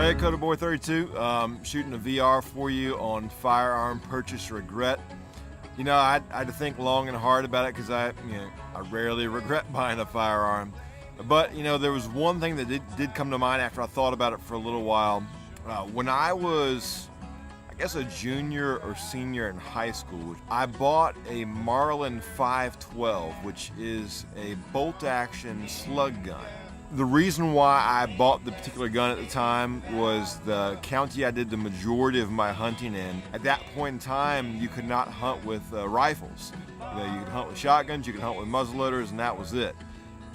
Hey, Kotaboy32, shooting a VR for you on firearm purchase regret. You know, I had to think long and hard about it because I rarely regret buying a firearm. But, you know, there was one thing that did come to mind after I thought about it for a little while. When I was, I guess, a junior or senior in high school, I bought a Marlin 512, which is a bolt-action slug gun. The reason why I bought the particular gun at the time was the county I did the majority of my hunting in. At that point in time, you could not hunt with rifles. You know, you could hunt with shotguns, you could hunt with muzzleloaders, and that was it.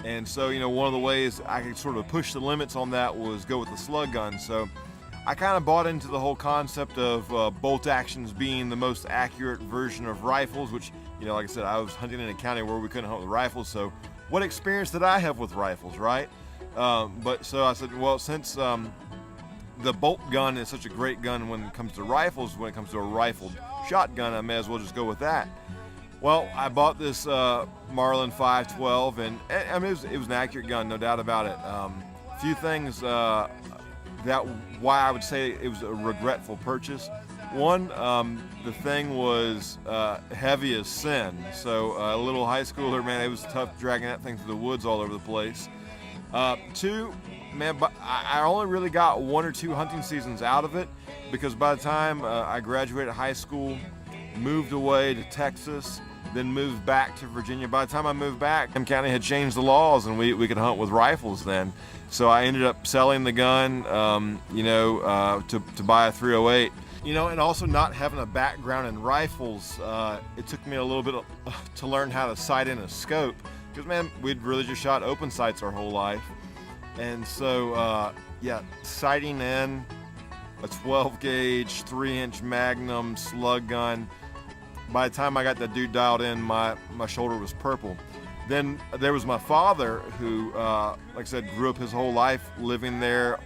And so, you know, one of the ways I could sort of push the limits on that was go with the slug gun. So I kind of bought into the whole concept of bolt actions being the most accurate version of rifles, which, you know, like I said, I was hunting in a county where we couldn't hunt with rifles, so what experience did I have with rifles, right? But so I said, well, since the bolt gun is such a great gun when it comes to rifles, when it comes to a rifled shotgun, I may as well just go with that. Well, I bought this Marlin 512, and I mean, it was an accurate gun, no doubt about it. A few things that why I would say it was a regretful purchase. One, the thing was heavy as sin. So a little high schooler, man, it was tough dragging that thing through the woods all over the place. Two, man, but I only really got 1 or 2 hunting seasons out of it, because by the time I graduated high school, moved away to Texas, then moved back to Virginia. By the time I moved back, M County had changed the laws and we could hunt with rifles then. So I ended up selling the gun, to buy a 308. You know, and also not having a background in rifles, it took me a little bit to learn how to sight in a scope. Because, man, we'd really just shot open sights our whole life. And so, sighting in a 12 gauge, 3-inch Magnum slug gun, by the time I got that dude dialed in, my shoulder was purple. Then there was my father who, like I said, grew up his whole life living there.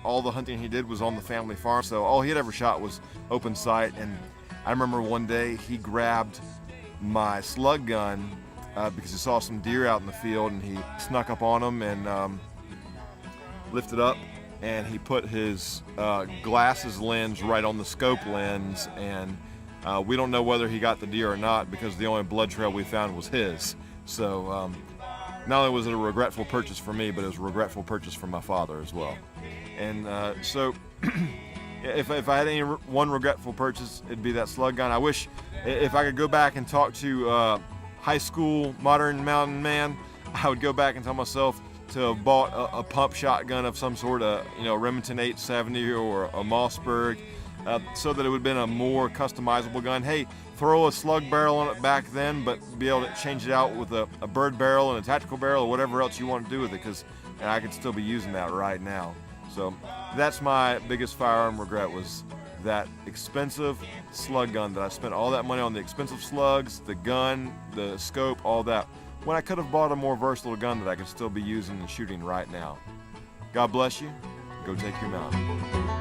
All the hunting he did was on the family farm, so all he had ever shot was open sight. And I remember one day he grabbed my slug gun because he saw some deer out in the field, and he snuck up on them and lifted up, and he put his glasses lens right on the scope lens, and we don't know whether he got the deer or not, because the only blood trail we found was his. So not only was it a regretful purchase for me, but it was a regretful purchase for my father as well. And so if I had any one regretful purchase, it'd be that slug gun. I wish if I could go back and talk to high school modern mountain man, I would go back and tell myself to have bought a pump shotgun of some sort, Remington 870 or a Mossberg, so that it would have been a more customizable gun. Hey, throw a slug barrel on it back then, but be able to change it out with a bird barrel and a tactical barrel or whatever else you want to do with it, because I could still be using that right now. So that's my biggest firearm regret, was that expensive slug gun that I spent all that money on, the expensive slugs, the gun, the scope, all that, when I could have bought a more versatile gun that I could still be using and shooting right now. God bless you. Go take your mountain.